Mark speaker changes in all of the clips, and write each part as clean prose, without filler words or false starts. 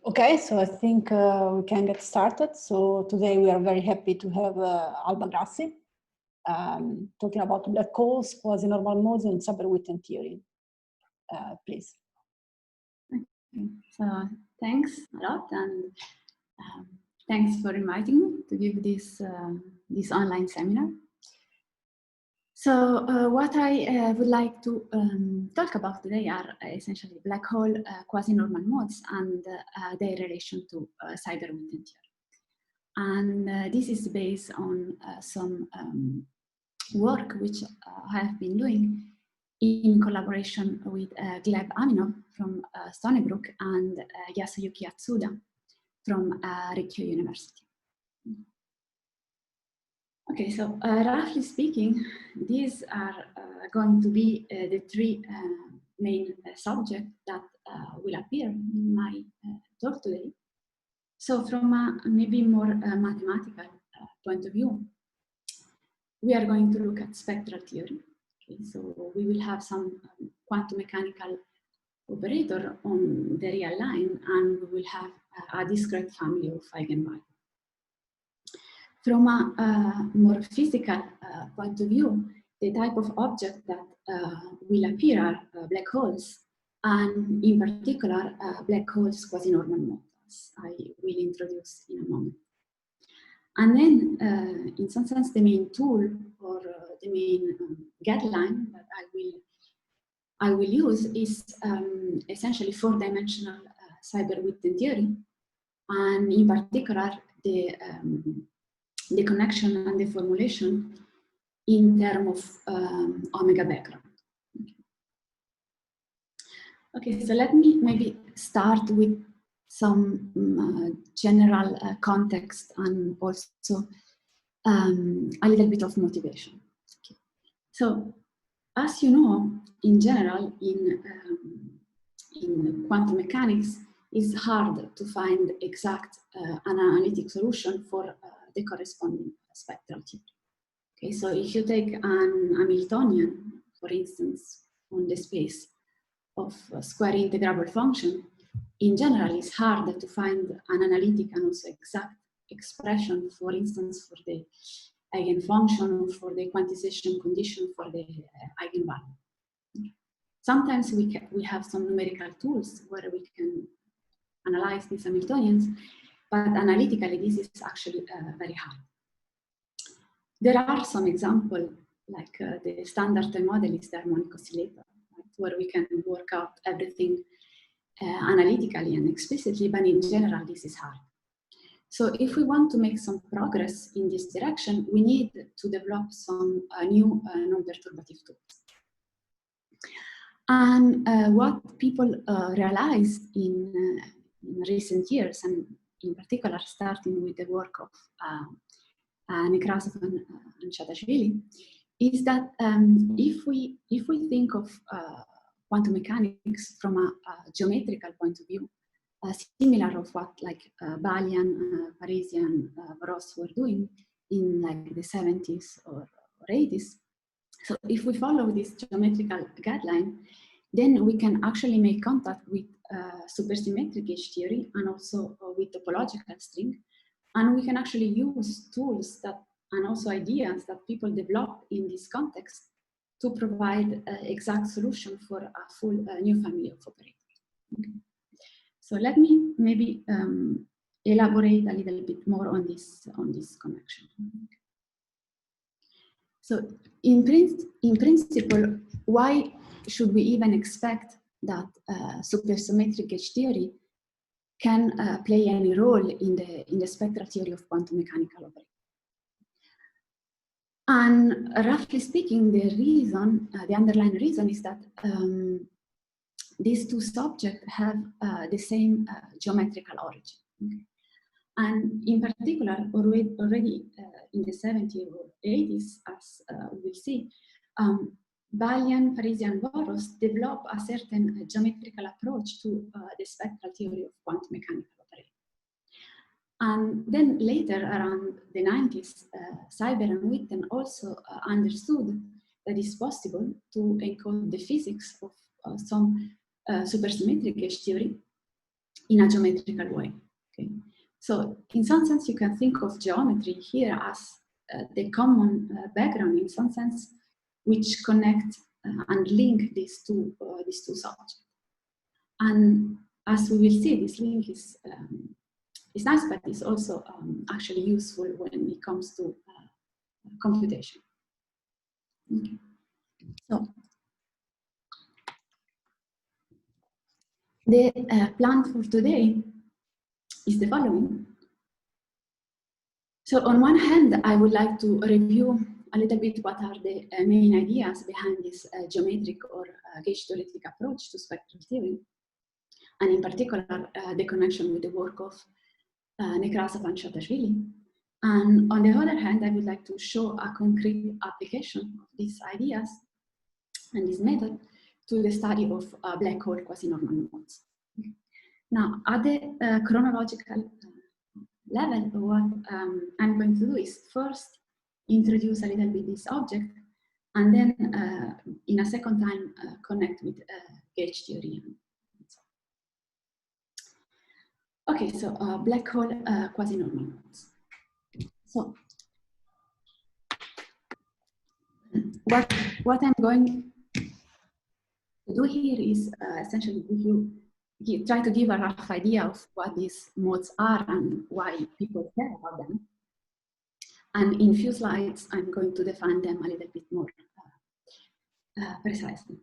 Speaker 1: Okay, so I think we can get started. So today we are very happy to have Alba Grassi talking about black holes, quasi-normal modes, and Seiberg-Witten theory. Please.
Speaker 2: Okay. So thanks a lot, and thanks for inviting me to give this this online seminar. So what I would like to talk about today are essentially black hole quasi-normal modes and their relation to Seiberg-Witten theory. And this is based on some work which I have been doing in collaboration with Gleb Aminov from Stony Brook and Yasuyuki Atsuda from Rikkyo University. Okay, so roughly speaking, these are going to be the three main subjects that will appear in my talk today. So from a maybe more mathematical point of view, we are going to look at spectral theory. Okay, so we will have some quantum mechanical operator on the real line, and we will have a discrete family of eigenvalues. From a more physical point of view, the type of object that will appear are black holes, and in particular, black holes quasi-normal modes. I will introduce in a moment. And then, in some sense, the main tool or the main guideline that I will use is essentially four-dimensional Seiberg-Witten theory, and in particular, the connection and the formulation in terms of omega background. Okay, so let me maybe start with some general context and also a little bit of motivation. Okay. So, as you know, in general, in quantum mechanics, it's hard to find exact analytic solution for the corresponding spectral theory. Okay, so if you take an Hamiltonian, for instance, on the space of a square integrable function, in general, it's hard to find an analytic and also exact expression, for instance, for the eigenfunction or for the quantization condition for the eigenvalue. Sometimes we have some numerical tools where we can analyze these Hamiltonians, but analytically, this is actually very hard. There are some examples, like the standard toy model is the harmonic oscillator, right, where we can work out everything analytically and explicitly, but in general, this is hard. So if we want to make some progress in this direction, we need to develop some new non-perturbative tools. And what people realized in recent years, and in particular starting with the work of Nekrasov and Chatashvili, is that if we think of quantum mechanics from a geometrical point of view, similar of what like Balian, Parisian, Ross were doing in like the 70s or 80s. So if we follow this geometrical guideline, then we can actually make contact with supersymmetric gauge theory and also with topological string. And we can actually use tools that and also ideas that people develop in this context to provide exact solution for a full new family of operators. Okay. So let me maybe elaborate a little bit more on this connection. So in principle, why should we even expect that supersymmetric gauge theory can play any role in the spectral theory of quantum mechanical operators? And roughly speaking, the reason, the underlying reason is that these two subjects have the same geometrical origin. Okay. And in particular, already in the 70s or 80s, as we will see, Balian, Parisian, Boros develop a certain geometrical approach to the spectral theory of quantum mechanical operators. And then later, around the 90s, Seiberg and Witten also understood that it's possible to encode the physics of some supersymmetric gauge theory in a geometrical way. Okay? So in some sense, you can think of geometry here as the common background in some sense, which connect and link these two subjects. And as we will see, this link is nice, but it's also actually useful when it comes to computation. Okay. So the plan for today is the following. So on one hand, I would like to review a little bit what are the main ideas behind this geometric or gauge-theoretic approach to spectral theory, and in particular, the connection with the work of Nekrasov and Shatashvili. And on the other hand, I would like to show a concrete application of these ideas and this method to the study of black hole quasi-normal modes. Now, at the chronological level, what I'm going to do is first introduce a little bit this object, and then in a second time connect with gauge theory. Okay, so black hole quasi-normal modes. So what I'm going to do here is essentially try to give a rough idea of what these modes are and why people care about them. And in a few slides, I'm going to define them a little bit more precisely.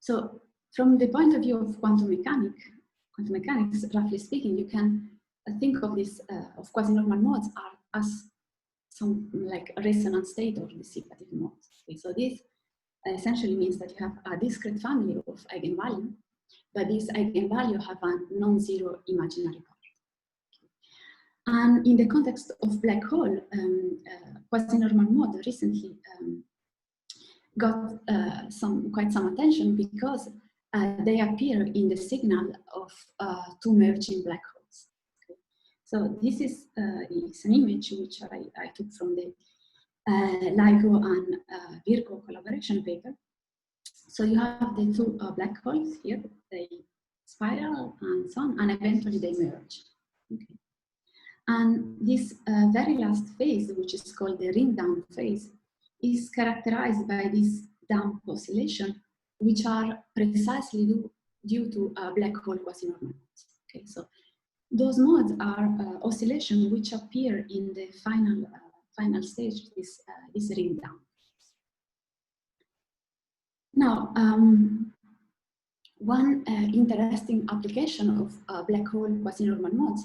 Speaker 2: So from the point of view of quantum mechanics, roughly speaking, you can think of this of quasi-normal modes as some like resonance state or dissipative modes. Okay, so this essentially means that you have a discrete family of eigenvalue, but these eigenvalue have a non-zero imaginary part. And in the context of black hole, quasi-normal mode recently got quite some attention because they appear in the signal of two merging black holes. Okay. So this is an image which I took from the LIGO and Virgo collaboration paper. So you have the two black holes here, they spiral and so on, and eventually they merge. Okay. And this very last phase, which is called the ring down phase, is characterized by this damp oscillation, which are precisely due to black hole quasi-normal modes. Okay, so those modes are oscillations which appear in the final stage, this ring down. Now, one interesting application of black hole quasi-normal modes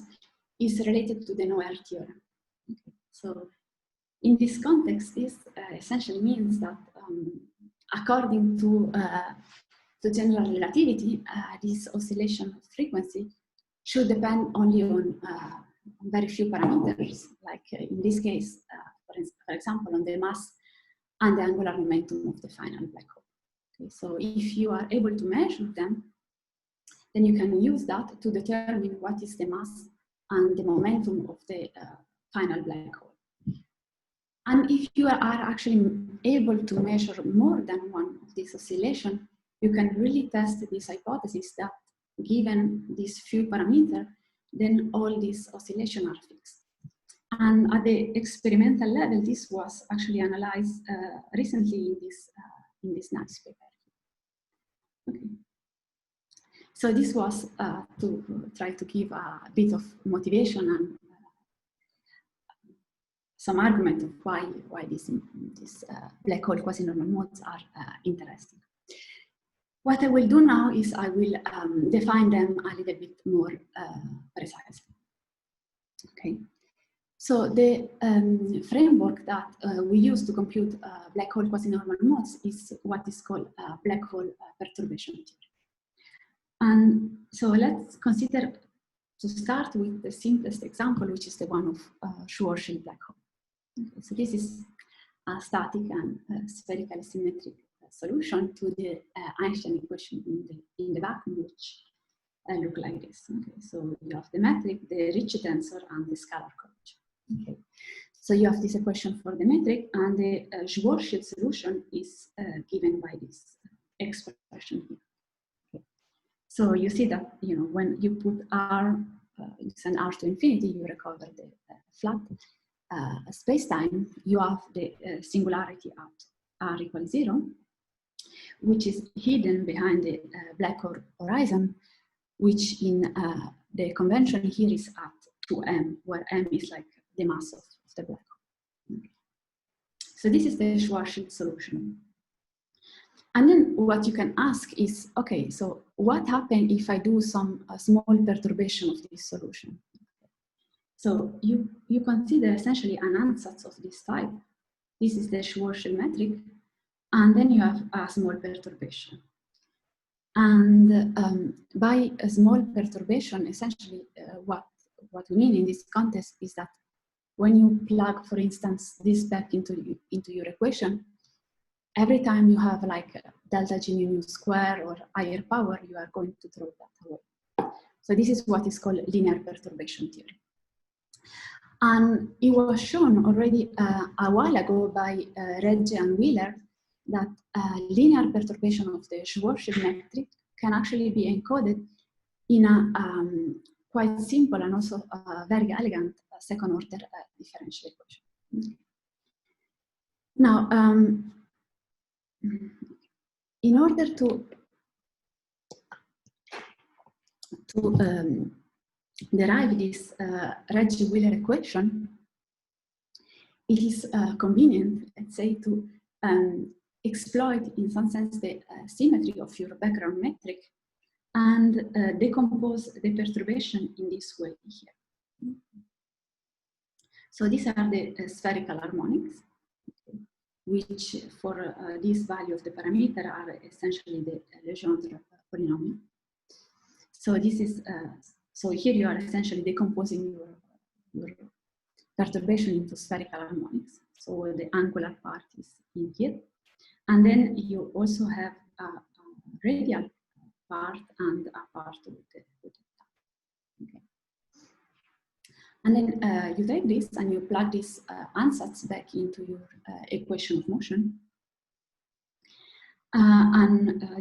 Speaker 2: is related to the Noether theorem. Okay. So in this context, this essentially means that according to general relativity, this oscillation frequency should depend only on very few parameters, like in this case, for example, on the mass and the angular momentum of the final black hole. Okay, so if you are able to measure them, then you can use that to determine what is the mass and the momentum of the final black hole. And if you are actually able to measure more than one of these oscillations, you can really test this hypothesis that given these few parameters, then all these oscillations are fixed. And at the experimental level, this was actually analyzed recently in this nice paper. Okay. So this was to try to give a bit of motivation and some argument of why these black hole quasi-normal modes are interesting. What I will do now is I will define them a little bit more precisely. Okay. So the framework that we use to compute black hole quasi-normal modes is what is called black hole perturbation theory. And so let's consider to start with the simplest example, which is the one of Schwarzschild black hole. Okay, so this is a static and spherical symmetric solution to the Einstein equation in the vacuum, which look like this. Okay, so you have the metric, the Ricci tensor, and the scalar curvature. Okay, so you have this equation for the metric, and the Schwarzschild solution is given by this expression here. Okay. So you see that, you know, when you put R, you send R to infinity, you recover the flat space-time. You have the singularity at R equals 0, which is hidden behind the black horizon, which in the convention here is at 2m, where m is like the mass of the black hole. Okay. So this is the Schwarzschild solution. And then what you can ask is, okay, so what happens if I do some small perturbation of this solution? So you consider essentially an ansatz of this type. This is the Schwarzschild metric, and then you have a small perturbation. And by a small perturbation, essentially what we mean in this context is that when you plug, for instance, this back into your equation, every time you have like delta G mu square or higher power, you are going to throw that away. So this is what is called linear perturbation theory. And it was shown already a while ago by Regge and Wheeler that linear perturbation of the Schwarzschild metric can actually be encoded in a quite simple and also very elegant second order differential equation. Now, in order to derive this Regge-Wheeler equation, it is convenient, let's say, to exploit, in some sense, the symmetry of your background metric and decompose the perturbation in this way here. So these are the spherical harmonics, which for this value of the parameter are essentially the Legendre polynomial. So this is so here you are essentially decomposing your perturbation into spherical harmonics. So the angular part is in here, and then you also have a radial part and a part with the okay. And then you take this and you plug this ansatz back into your equation of motion.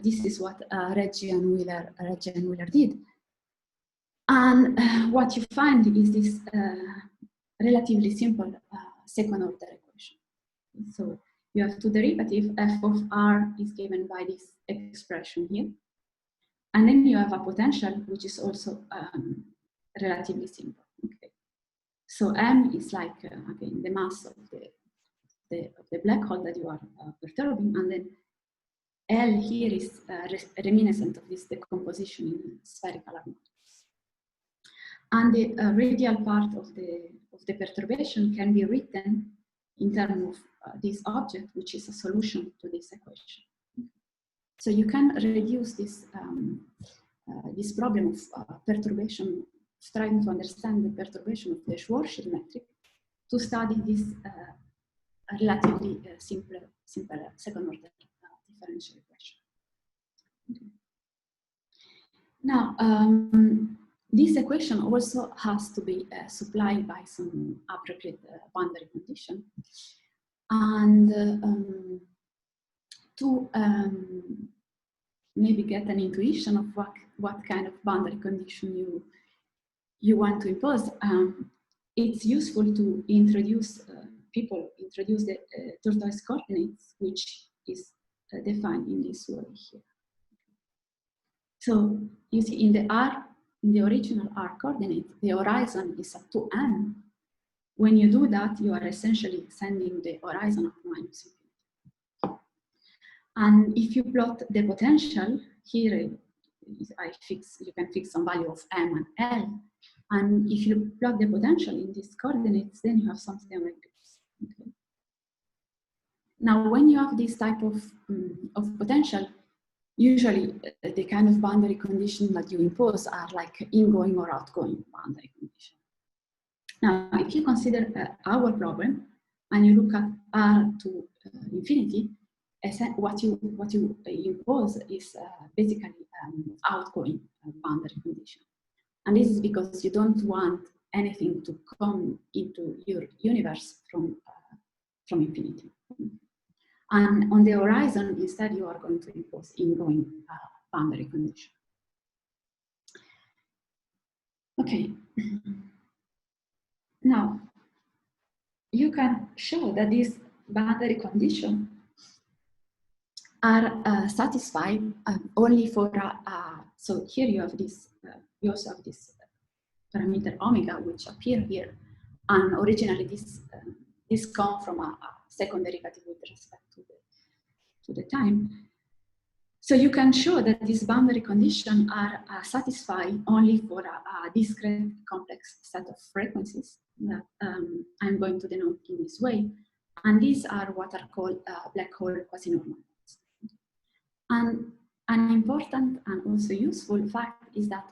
Speaker 2: This is what Regge and Wheeler did. And what you find is this relatively simple second order equation. So you have two derivatives, f of r is given by this expression here. And then you have a potential, which is also relatively simple. Okay. So m is like, again, the mass of the black hole that you are perturbing, and then L here is reminiscent of this decomposition in spherical harmonics. And the radial part of the perturbation can be written in terms of this object, which is a solution to this equation. So you can reduce this, this problem of perturbation, trying to understand the perturbation of the Schwarzschild metric, to study this relatively simple second order differential equation. Okay. Now, this equation also has to be supplied by some appropriate boundary condition. And to maybe get an intuition of what kind of boundary condition you want to impose, it's useful to introduce introduce the tortoise coordinates, which is defined in this way here. So you see in the original R coordinate, the horizon is at 2m. When you do that, you are essentially sending the horizon at minus infinity. And if you plot the potential, here you can fix some value of m and l. And if you plot the potential in these coordinates, then you have something like this. Okay. Now, when you have this type of potential, usually the kind of boundary condition that you impose are like ingoing or outgoing boundary condition. Now, if you consider our problem and you look at R to infinity, what you impose is basically outgoing boundary condition. And this is because you don't want anything to come into your universe from infinity. And on the horizon, instead, you are going to impose ingoing boundary condition. Okay. Now, you can show that these boundary conditions are satisfied only for so here you have this, you also have this parameter omega, which appear here, and originally this comes from a second derivative with respect to the time. So you can show that these boundary conditions are satisfied only for a discrete complex set of frequencies that I'm going to denote in this way. And these are what are called black hole quasinormal. And an important and also useful fact is that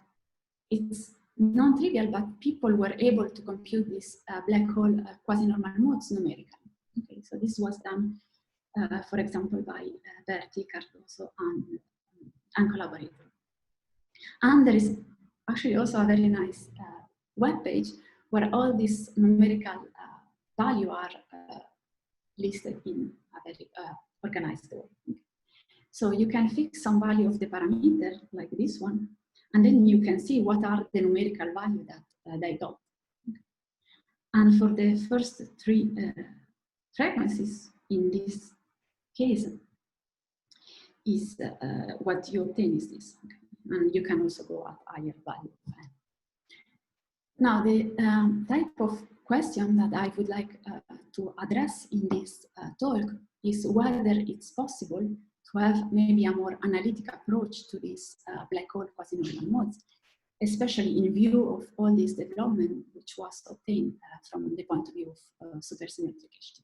Speaker 2: it's non-trivial, but people were able to compute these black hole quasi-normal modes numerically. Okay, so this was done, for example, by Berti, Cardoso, and collaborators. And there is actually also a very nice web page where all these numerical values are listed in a very organized way. Okay. So you can fix some value of the parameter, like this one, and then you can see what are the numerical values that they got. And for the first three frequencies in this case, is what you obtain is this. Okay. And you can also go at higher value. Now, the type of question that I would like to address in this talk is whether it's possible to have maybe a more analytic approach to these black hole quasi-normal modes, especially in view of all this development which was obtained from the point of view of supersymmetric HT.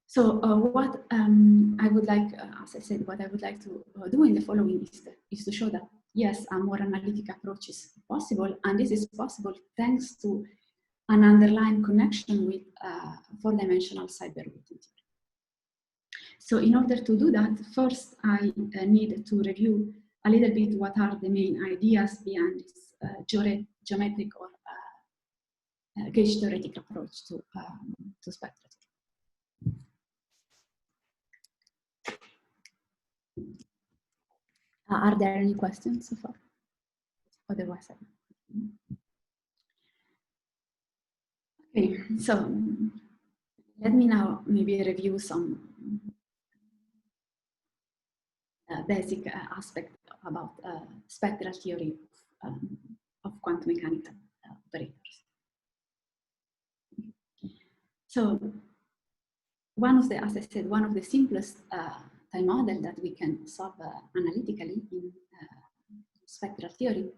Speaker 2: So what I would like, as I said, what I would like to do in the following is to show that yes, a more analytic approach is possible, and this is possible thanks to an underlying connection with four-dimensional Seiberg-Witten theory. So in order to do that, first I need to review a little bit what are the main ideas behind this geometric or gauge theoretic approach to spectral theory. Are there any questions so far? Otherwise, okay. So let me now maybe review some basic aspect about spectral theory of quantum mechanical operators. So one of the, as I said, one of the simplest time model that we can solve analytically in spectral theory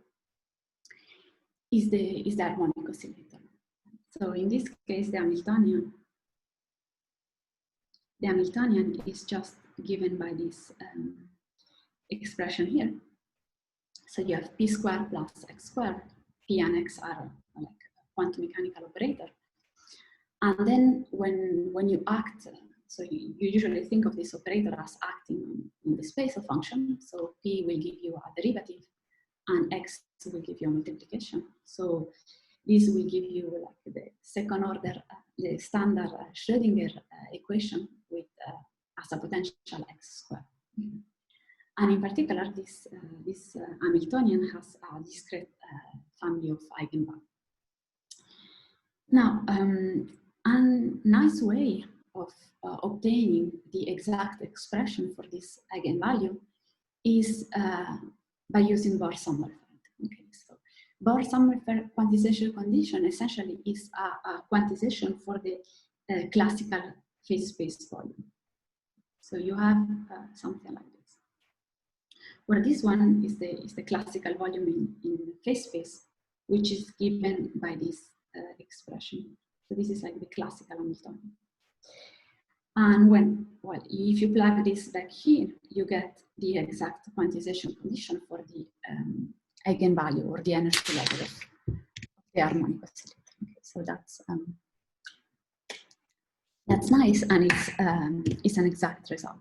Speaker 2: is the harmonic oscillator. So in this case, the Hamiltonian is just given by this expression here. So you have p squared plus x squared. P and x are like quantum mechanical operator. And then when you act, so you usually think of this operator as acting in the space of function. So p will give you a derivative, and x will give you a multiplication. So this will give you like the second order, the standard Schrödinger equation with as a potential x squared. And in particular, this Hamiltonian has a discrete family of eigenvalues. Now, a nice way of obtaining the exact expression for this eigenvalue is by using Bohr-Sommerfeld. Okay, so Bohr-Sommerfeld quantization condition essentially is a quantization for the classical phase space volume. So you have something like this, where this one is the classical volume in phase space, which is given by this expression. So this is like the classical Hamiltonian. And if you plug this back here, you get the exact quantization condition for the eigenvalue or the energy level of the harmonic oscillator. Okay, so that's nice, and it's an exact result.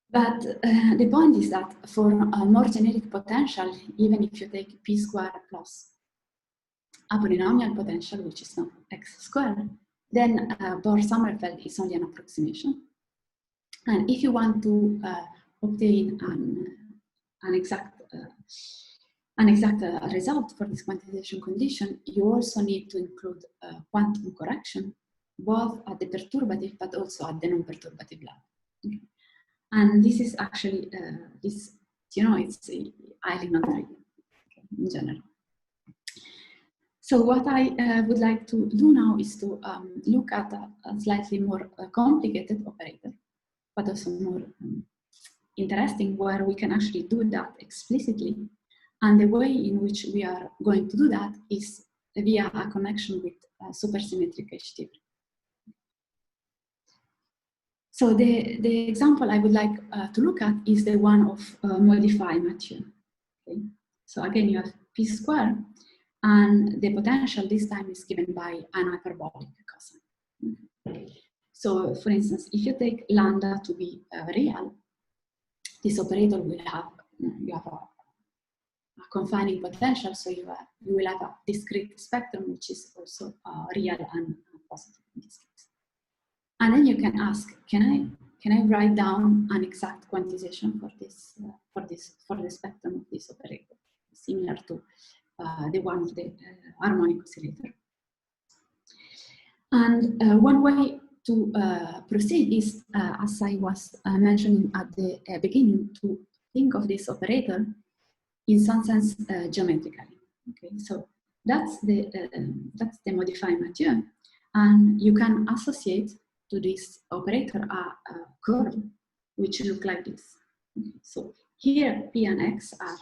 Speaker 2: But the point is that for a more generic potential, even if you take p squared plus a polynomial potential, which is not x squared, then Bohr-Sommerfeld is only an approximation. And if you want to obtain an exact result for this quantization condition, you also need to include quantum correction, both at the perturbative but also at the non-perturbative level. Okay. And this is actually, it's highly non-trivial in general. So what I would like to do now is to look at a slightly more complicated operator, but also more interesting, where we can actually do that explicitly. And the way in which we are going to do that is via a connection with supersymmetric H-theory. So the example I would like to look at is the one of modify Mathieu. Okay? So again, you have P squared, and the potential this time is given by an hyperbolic cosine. Okay. So for instance, if you take lambda to be real, this operator will have, you have a confining potential, so you will have a discrete spectrum which is also real and positive in this case. And then you can ask, can I write down an exact quantization for this for the spectrum of this operator, similar to the one of the harmonic oscillator? And one way to proceed is, as I was mentioning at the beginning, to think of this operator in some sense geometrically. Okay, so that's the modify Mathieu, and you can associate to this operator a curve which look like this. Okay, so here P and X are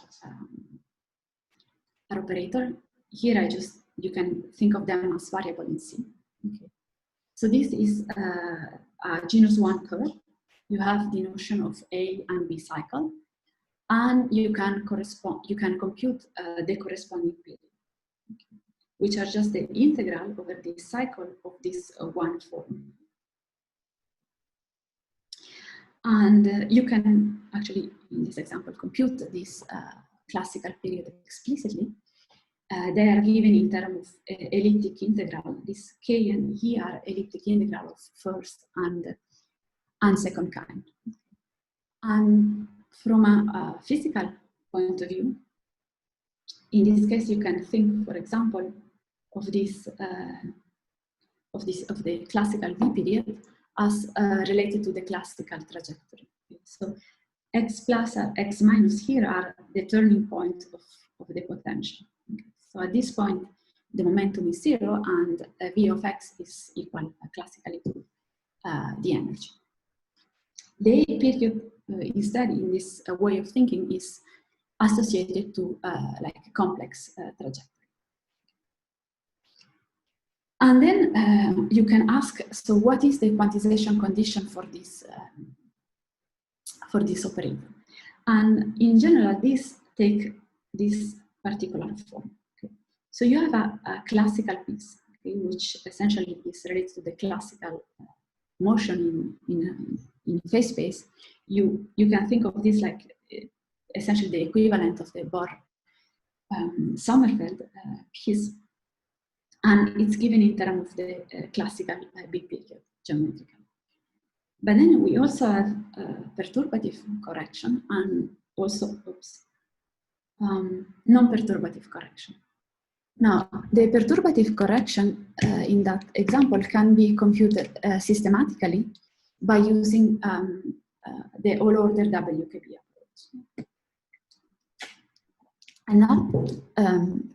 Speaker 2: operator. Here you can think of them as variable in C. Okay. So this is a genus 1 curve. You have the notion of A and B cycle, and you can compute the corresponding period, okay, which are just the integral over this cycle of this one form. And you can actually, in this example, compute this classical period explicitly. They are given in terms of elliptic integral. This K and E are elliptic integral of first and second kind. And from a physical point of view, in this case, you can think, for example, of the classical V period as related to the classical trajectory. So X plus or X minus here are the turning point of the potential. Okay. So at this point, the momentum is 0, and V of X is equal classically to the energy. The period instead, in this way of thinking, is associated to like a complex trajectory. And then you can ask, so what is the quantization condition for this operator? And in general, this take this particular form. Okay. So you have a classical piece, okay, which essentially is related to the classical motion in phase space. You can think of this like essentially the equivalent of the Bohr-Sommerfeld piece, and it's given in terms of the classical big period geometrically. But then we also have perturbative correction and also non-perturbative correction. Now, the perturbative correction in that example can be computed systematically by using the all-order WKB approach. I'm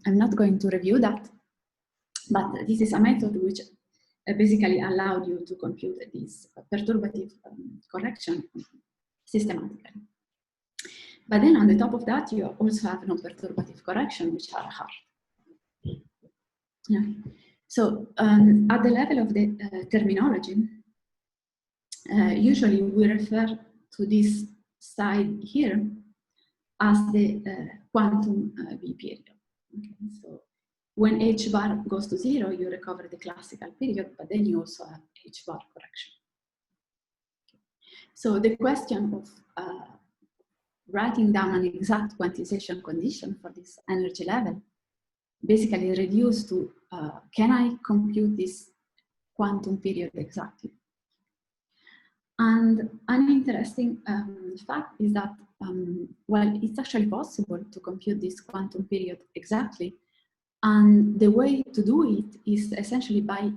Speaker 2: not going to review that, but this is a method which basically allowed you to compute this perturbative correction systematically. But then on the top of that, you also have non-perturbative correction, which are hard. Yeah. So at the level of the terminology, usually we refer to this side here as the quantum V period. Okay. So when H bar goes to 0, you recover the classical period, but then you also have H bar correction. Okay. So the question of writing down an exact quantization condition for this energy level basically reduced to, can I compute this quantum period exactly? And an interesting fact is that, well, it's actually possible to compute this quantum period exactly. And the way to do it is essentially by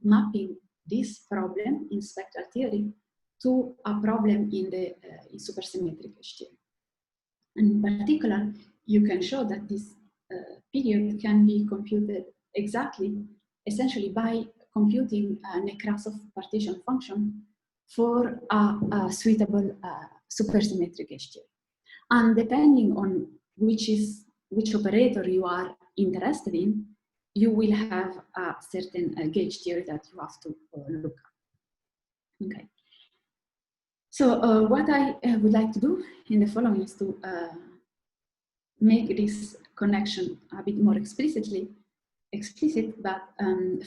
Speaker 2: mapping this problem in spectral theory to a problem in the supersymmetric H theory. And in particular, you can show that this period can be computed exactly, essentially by computing a Nekrasov partition function for a suitable supersymmetric H theory. And depending on which operator you are interested in, you will have a certain gauge theory that you have to look at. Okay. So what I would like to do in the following is to make this connection a bit more explicit, but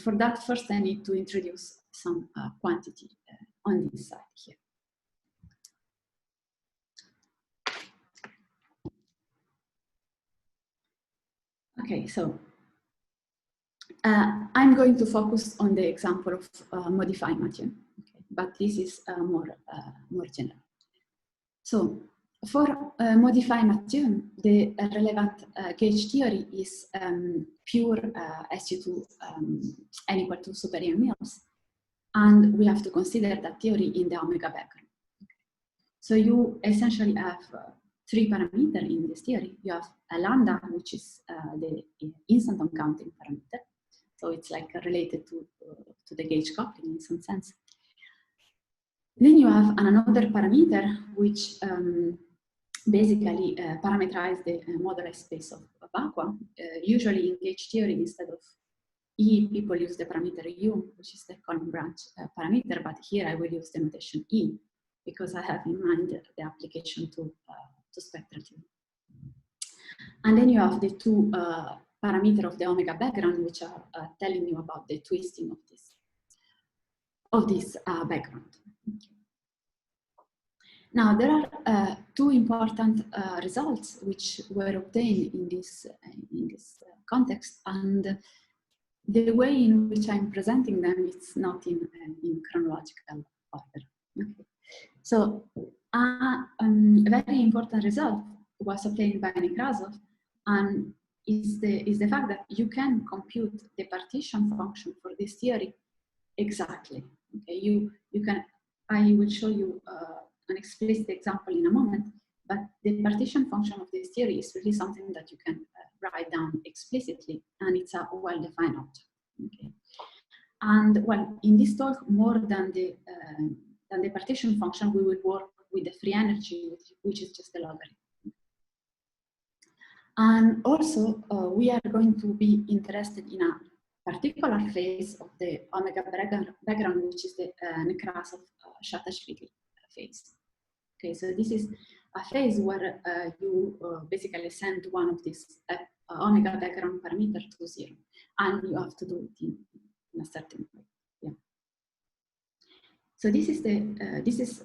Speaker 2: for that first I need to introduce some quantity on this side here. Okay, so I'm going to focus on the example of modifying Mathieu, okay, but this is more general. So for modifying Mathieu, the relevant gauge theory is pure SU2 n equal to super n Mills, and we have to consider that theory in the omega background. Okay. So you essentially have three parameters in this theory. You have a lambda, which is the instanton counting parameter. So it's like related to the gauge coupling in some sense. Then you have another parameter, which basically parameterize the moduli space of vacua. Usually in gauge theory, instead of E, people use the parameter U, which is the column branch parameter, but here I will use the notation E, because I have in mind the application to spectral theory. And then you have the two parameters of the omega background, which are telling you about the twisting of this background. Okay. Now, there are two important results which were obtained in this context, and the way in which I'm presenting them is not in chronological order. Okay. So, a very important result was obtained by Nekrasov, and is the fact that you can compute the partition function for this theory exactly. Okay, you can. I will show you an explicit example in a moment, but the partition function of this theory is really something that you can write down explicitly, and it's a well-defined object. Okay, and well, in this talk, more than the partition function, we will work with the free energy, which is just a logarithm. And also, we are going to be interested in a particular phase of the omega background, which is the Nekrasov-Shatashvili phase. Okay, so this is a phase where you basically send one of these omega background parameter to 0, and you have to do it in a certain way. Yeah. So this is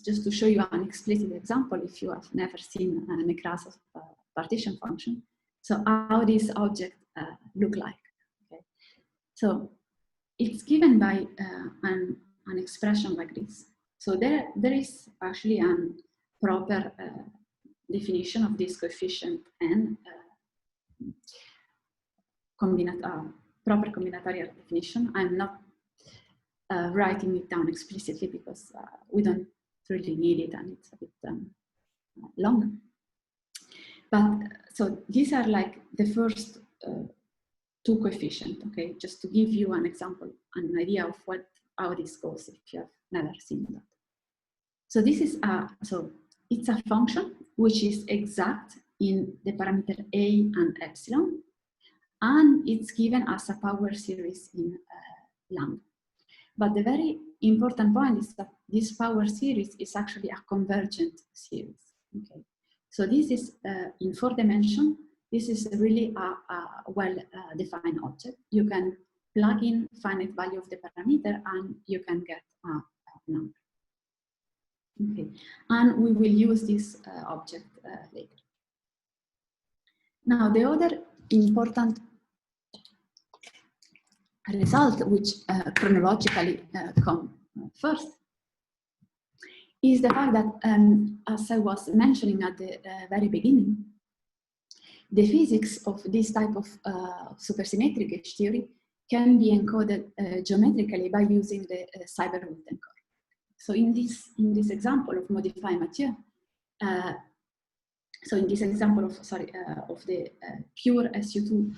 Speaker 2: just to show you an explicit example if you have never seen a Nekrasov partition function. So how this object look like. Okay. So it's given by an expression like this. So there is actually a proper definition of this coefficient n, proper combinatorial definition. I'm not writing it down explicitly because we don't really need it and it's a bit long. But so these are like the first two coefficients, okay? Just to give you an example, an idea of how this goes if you have never seen that. So this is so it's a function which is exact in the parameter a and epsilon, and it's given as a power series in lambda. But the very important point is that this power series is actually a convergent series. Okay, so this is in 4 dimensions. This is really a well-defined object. You can plug in finite value of the parameter, and you can get a number. Okay, and we will use this object later. Now, the other important result, which chronologically come first, is the fact that, as I was mentioning at the very beginning, the physics of this type of supersymmetric gauge theory can be encoded geometrically by using the Seiberg-Witten curve. So in this example of modify Mathieu, so in this example of the pure SU2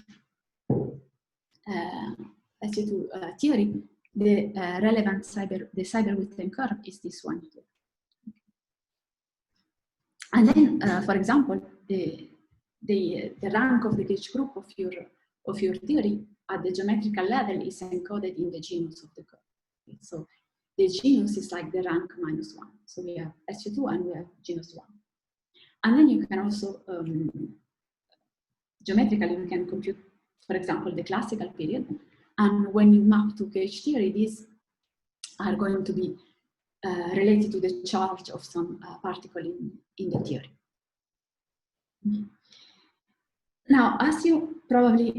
Speaker 2: theory, the relevant Seiberg-Witten curve is this one here. And then, for example, the rank of the gauge group of your theory at the geometrical level is encoded in the genus of the curve. Okay, so the genus is like the rank -1. So we have SU2 and we have genus 1. And then you can also, geometrically, you can compute, for example, the classical period. And when you map to gauge theory, these are going to be related to the charge of some particle in the theory. Now, as you probably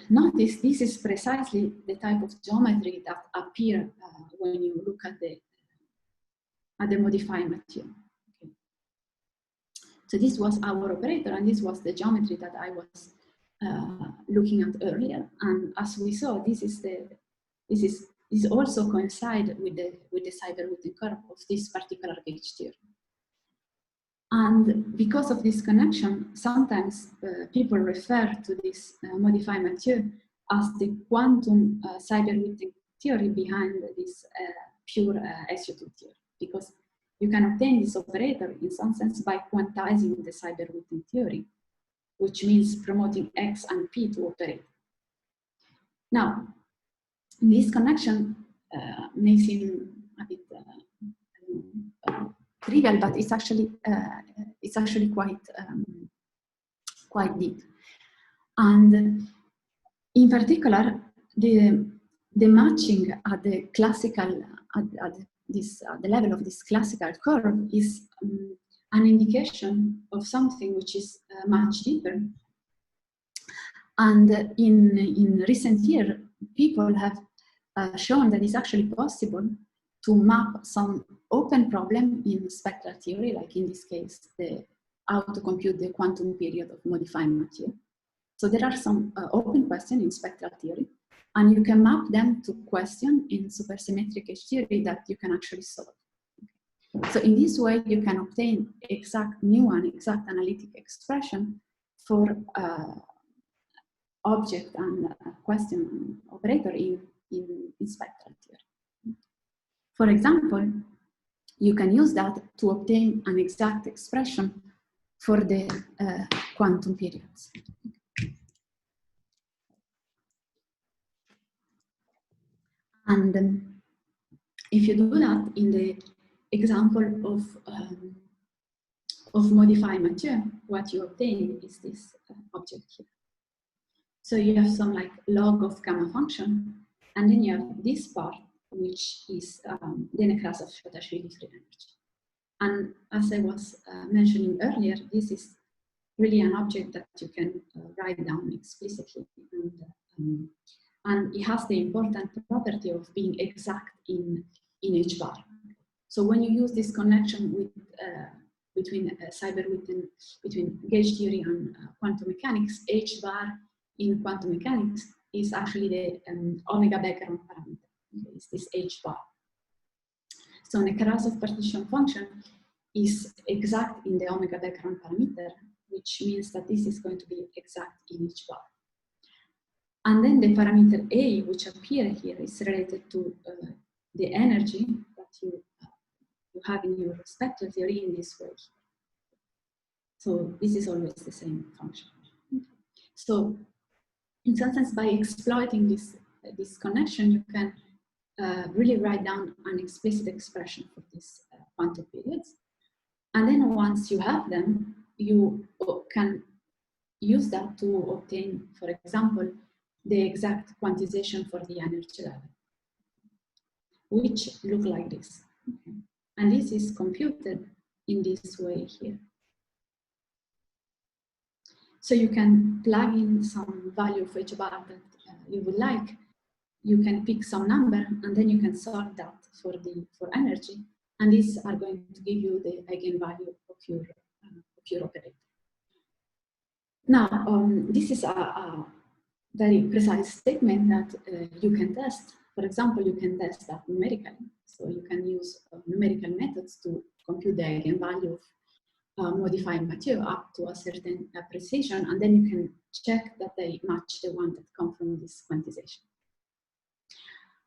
Speaker 2: noticed, this is precisely the type of geometry that appear when you look at the modified Mathieu. Okay. So this was our operator, and this was the geometry that I was looking at earlier. And as we saw, this also coincide with the Seiberg-Witten curve of this particular gauge theory. And because of this connection, sometimes people refer to this modified Mathieu as the quantum Seiberg-Witten theory behind this pure SU2 theory, because you can obtain this operator in some sense by quantizing the Seiberg-Witten theory, which means promoting X and P to operate. Now, this connection may seem a bit trivial, but it's actually quite deep. And in particular, the matching at the classical at the level of this classical curve is an indication of something which is much deeper. And in recent years, people have shown that it's actually possible to map some open problem in spectral theory, like in this case, how to compute the quantum period of modified Mathieu. So there are some open questions in spectral theory, and you can map them to questions in supersymmetric gauge theory that you can actually solve. So in this way, you can obtain exact analytic expression for object and question operator in spectral theory. For example, you can use that to obtain an exact expression for the quantum periods. And if you do that in the example of modified Mathieu, what you obtain is this object here. So you have some like log of gamma function, and then you have this part, which is the Nekrasov-Shvatashvili free energy. And as I was mentioning earlier, this is really an object that you can write down explicitly. And it has the important property of being exact in H bar. So when you use this connection with, between Seiberg-Witten, between gauge theory and quantum mechanics, H bar in quantum mechanics is actually the omega background parameter. Is this H bar. So Nekrasov partition function is exact in the omega background parameter, which means that this is going to be exact in H bar. And then the parameter A, which appear here, is related to the energy that you have in your spectral theory in this way. So this is always the same function. So in some sense, by exploiting this connection, you can really write down an explicit expression for these quantum periods. And then once you have them, you can use that to obtain, for example, the exact quantization for the energy level, which look like this. Okay. And this is computed in this way here. So you can plug in some value of H bar that you would like. You can pick some number, and then you can solve that for energy. And these are going to give you the eigenvalue of your operator. Now, this is a very precise statement that you can test. For example, you can test that numerically. So you can use numerical methods to compute the eigenvalue of modifying material up to a certain precision, and then you can check that they match the one that come from this quantization.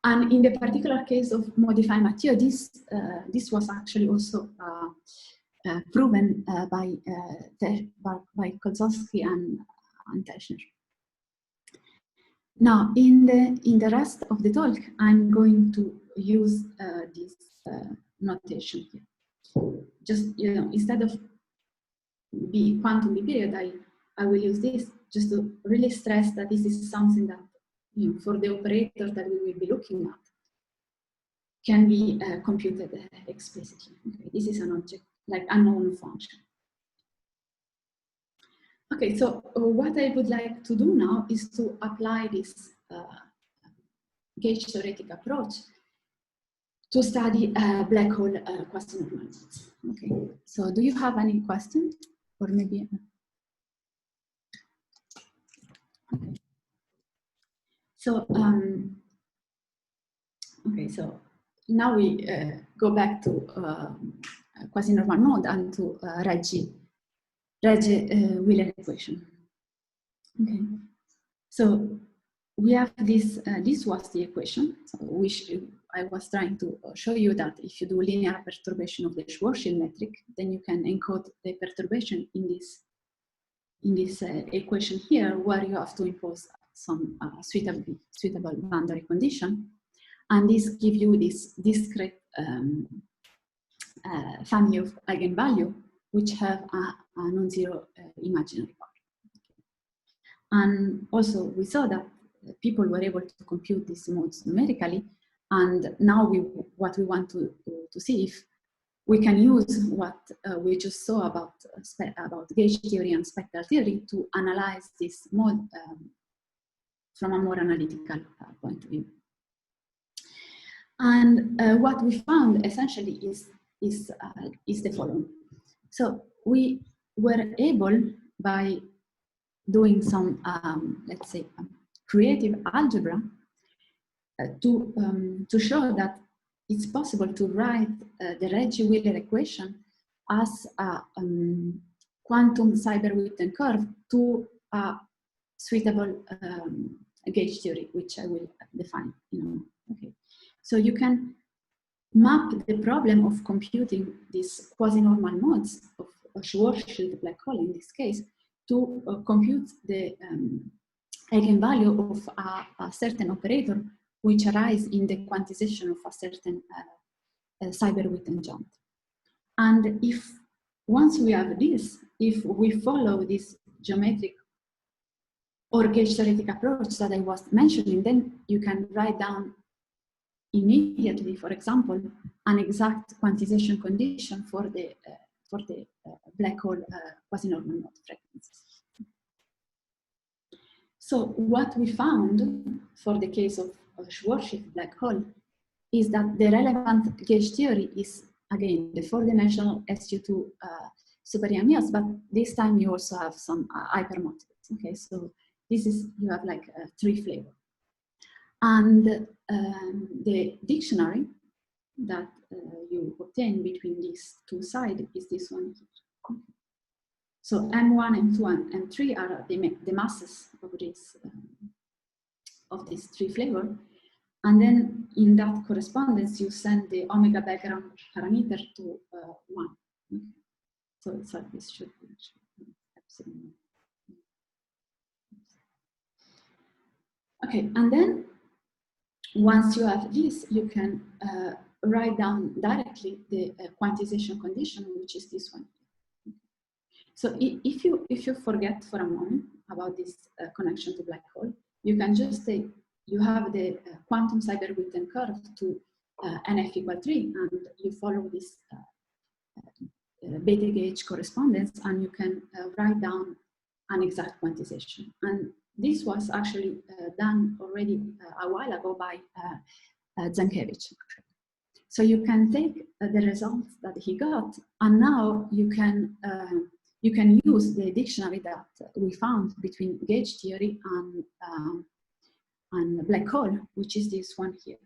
Speaker 2: And in the particular case of modifying material, this was actually also proven by Kozlowski and Teschner. Now, in the rest of the talk, I'm going to use this notation here. Just, you know, instead of quantum B period, I will use this just to really stress that this is something that, you know, for the operator that we will be looking at, can be computed explicitly. Okay, this is an object, like unknown function. Okay, so what I would like to do now is to apply this gauge theoretic approach to study black hole quasinormal modes. Okay, so do you have any questions? Or maybe... Okay. So, okay, so now we go back to quasinormal mode and to Regge-Wheeler equation. Okay, so we have this. This was the equation, so which I was trying to show you that if you do linear perturbation of the Schwarzschild metric, then you can encode the perturbation in this equation here, where you have to impose some suitable boundary condition, and this gives you this discrete family of eigenvalue which have a non-zero imaginary part. And also we saw that people were able to compute these modes numerically, and now what we want to see if we can use what we just saw about gauge theory and spectral theory to analyze this mode from a more analytical point of view. And what we found essentially is the following. So we were able, by doing some, let's say, creative algebra, to show that it's possible to write the Regge-Wheeler equation as a quantum Seiberg-Witten curve to a suitable gauge theory, which I will define in a moment. Okay, so you can map the problem of computing these quasi-normal modes of a Schwarzschild black hole in this case to compute the eigenvalue of a certain operator which arise in the quantization of a certain Seiberg-Witten jump. And if once we have this, if we follow this geometric or gauge theoretic approach that I was mentioning, then you can write down immediately, for example, an exact quantization condition for the black hole quasi-normal mode frequencies. So what we found for the case of Schwarzschild black hole is that the relevant gauge theory is, again, the four-dimensional SU2 super EMEs, but this time you also have some hypermotives. Okay, so this is, you have like three flavors. And the dictionary that you obtain between these two sides is this one here. So M1, M2, and M3 are the masses of these three flavors. And then in that correspondence, you send the omega background parameter to 1. Okay. So this should be absolutely. Okay, and then once you have this, you can write down directly the quantization condition, which is this one. So if you forget for a moment about this connection to black hole, you can just say you have the quantum Seiberg-Witten curve to NF = 3, and you follow this beta gauge correspondence, and you can write down an exact quantization. And this was actually done already a while ago by Zankiewicz. So you can take the results that he got, and now you can use the dictionary that we found between gauge theory and black hole, which is this one here.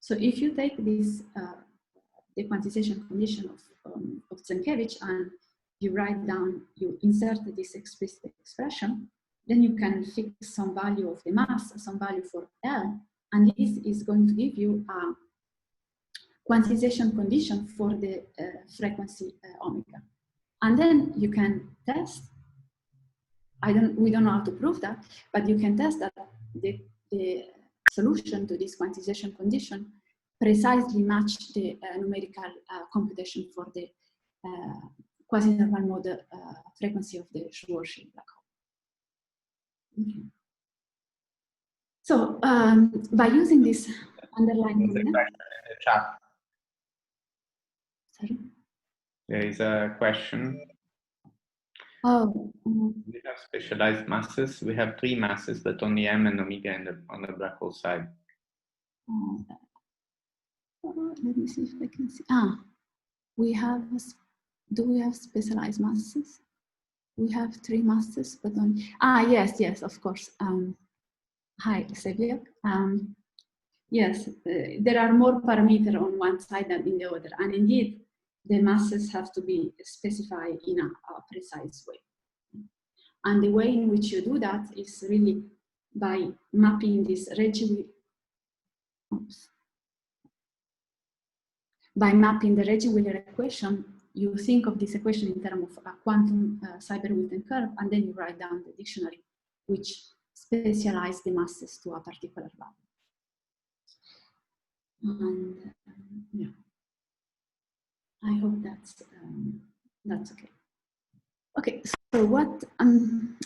Speaker 2: So if you take this, the quantization condition of Zenkiewicz, and you write down, you insert this explicit expression, then you can fix some value of the mass, some value for L, and this is going to give you a quantization condition for the frequency omega. And then you can test, we don't know how to prove that, but you can test that the solution to this quantization condition precisely match the numerical computation for the quasi-normal mode frequency of the Schwarzschild black hole. Okay. So by using this underlying
Speaker 3: chat.
Speaker 2: Sorry?
Speaker 3: There is a question.
Speaker 2: Oh.
Speaker 3: We have specialized masses. We have 3 masses, but only m and omega on the black hole side.
Speaker 2: Let me see if I can see. Do we have specialized masses? We have 3 masses, but only. Yes, of course. Hi, Seiberg. Yes, there are more parameters on one side than in the other, and indeed, the masses have to be specified in a precise way. And the way in which you do that is really by mapping this by mapping the Regge-Wheeler equation. You think of this equation in terms of a quantum Seiberg-Witten curve, and then you write down the dictionary, which specializes the masses to a particular value. And yeah, I hope that's okay. Okay, so what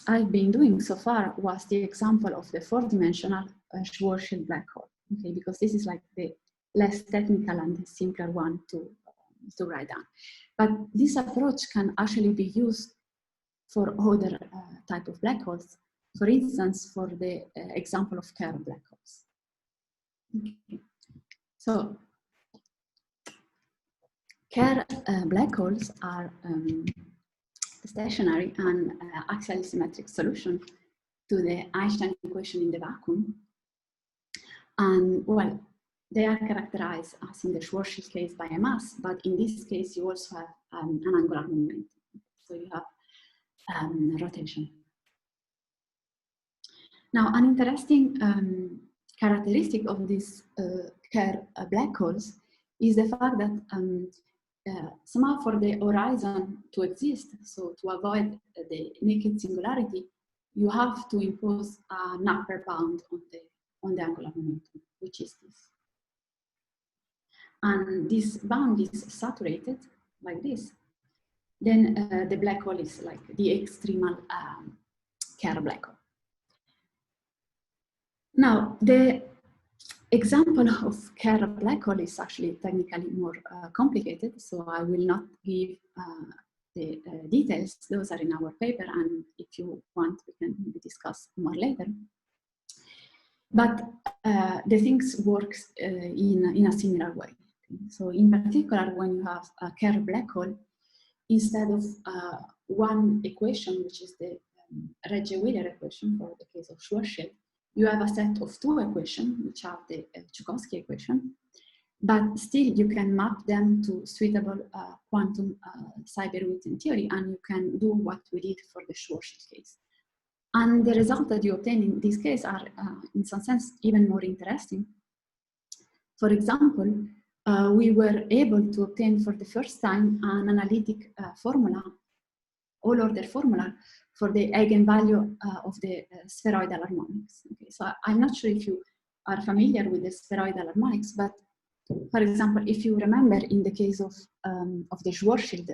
Speaker 2: I've been doing so far was the example of the 4-dimensional Schwarzschild black hole. Okay, because this is like the less technical and the simpler one to write down. But this approach can actually be used for other type of black holes. For instance, for the example of Kerr black holes. Okay. So Kerr black holes are stationary and axially symmetric solution to the Einstein equation in the vacuum. And well, they are characterized, as in the Schwarzschild case, by a mass, but in this case, you also have an angular momentum. So you have rotation. Now, an interesting characteristic of these Kerr black holes is the fact that somehow for the horizon to exist, so to avoid the naked singularity, you have to impose an upper bound on the angular momentum, which is this. And this bound is saturated like this. Then the black hole is like the extremal Kerr black hole. Now, the example of Kerr black hole is actually technically more complicated, so I will not give the details. Those are in our paper, and if you want, we can discuss more later. But the things work in a similar way. So in particular, when you have a Kerr black hole, instead of one equation, which is the Regge-Wheeler equation for the case of Schwarzschild, you have a set of 2 equations, which are the Joukowski equation, but still you can map them to suitable quantum Seiberg-Witten theory, and you can do what we did for the Schwarzschild case. And the results that you obtain in this case are, in some sense, even more interesting. For example, we were able to obtain for the first time an analytic formula, all-order formula, for the eigenvalue of the spheroidal harmonics. Okay, so I'm not sure if you are familiar with the spheroidal harmonics, but for example, if you remember in the case of the Schwarzschild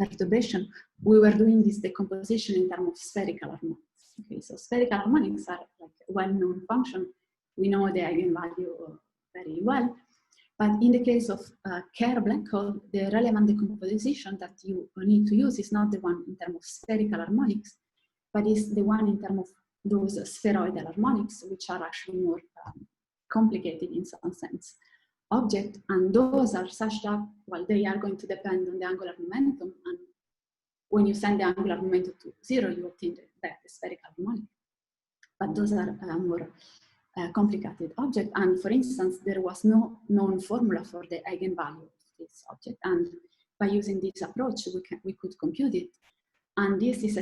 Speaker 2: perturbation, we were doing this decomposition in terms of spherical harmonics. Okay, so spherical harmonics are like a well-known function. We know the eigenvalue very well. But in the case of Kerr black hole, the relevant decomposition that you need to use is not the one in terms of spherical harmonics, but is the one in terms of those spheroidal harmonics, which are actually more complicated in some sense. object, and those are such that, well, they are going to depend on the angular momentum, and when you send the angular momentum to 0, you obtain back the spherical harmonic. But those are more complicated object, and for instance, there was no known formula for the eigenvalue of this object, and by using this approach, we could compute it, and this is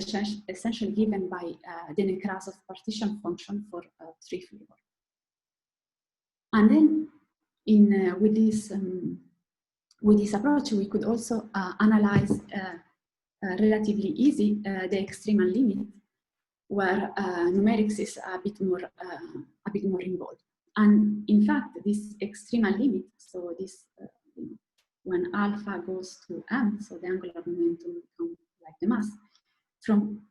Speaker 2: essentially given by the Nekrasov partition function for 3 flavor. And then, with this approach, we could also analyze relatively easy the extremal limit, where numerics is a bit more involved. And in fact, this extremal limit, so this when alpha goes to m, so the angular momentum becomes like the mass. From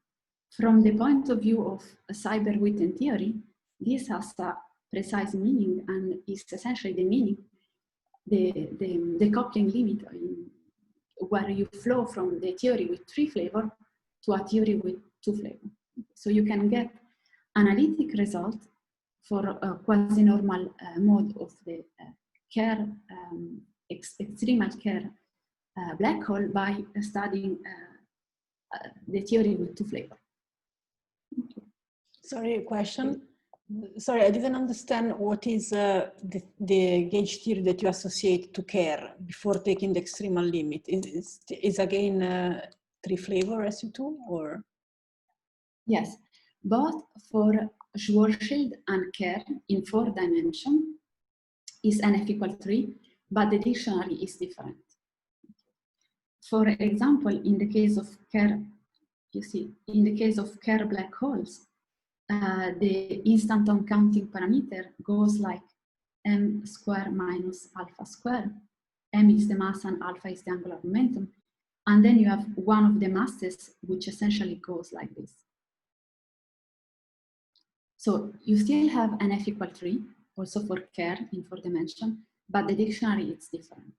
Speaker 2: the point of view of a Seiberg-Witten theory, this has a precise meaning, and is essentially the meaning, the coupling limit where you flow from the theory with 3 flavor to a theory with 2 flavor. So you can get analytic result for a quasi-normal mode of the Kerr, extremal Kerr black hole by studying the theory with 2 flavor.
Speaker 1: Sorry, a question. Sorry, I didn't understand what is the gauge theory that you associate to Kerr before taking the extremal limit. Is again 3 flavor SU2 or?
Speaker 2: Yes, both for Schwarzschild and Kerr in 4 dimensions is NF equal 3, but the dictionary is different. For example, in the case of Kerr, you see, in the case of Kerr black holes, the instanton counting parameter goes like m square minus alpha square. M is the mass and alpha is the angular momentum. And then you have one of the masses which essentially goes like this. So you still have an F equal 3, also for Kerr in 4 dimensions, but the dictionary is different.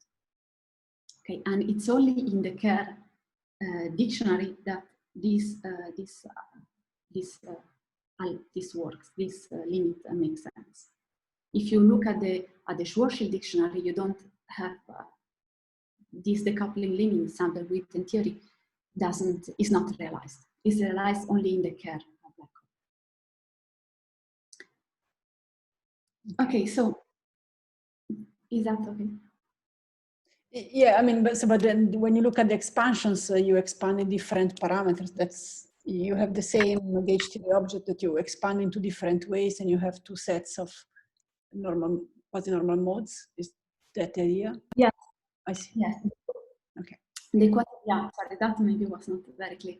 Speaker 2: Okay, and it's only in the Kerr dictionary that this works, this limit makes sense. If you look at the Schwarzschild dictionary, you don't have this decoupling limit in Seiberg-Witten theory is not realized. It's realized only in the Kerr black hole. Okay, so is that okay?
Speaker 1: Yeah, I mean, but then when you look at the expansions, you expand in different parameters. You have the same gauge theory object that you expand into different ways, and you have 2 sets of normal, quasi-normal modes. Is that the idea?
Speaker 2: Yes.
Speaker 1: I see.
Speaker 2: Yes.
Speaker 1: Okay.
Speaker 2: Yeah, sorry, that maybe was not very clear.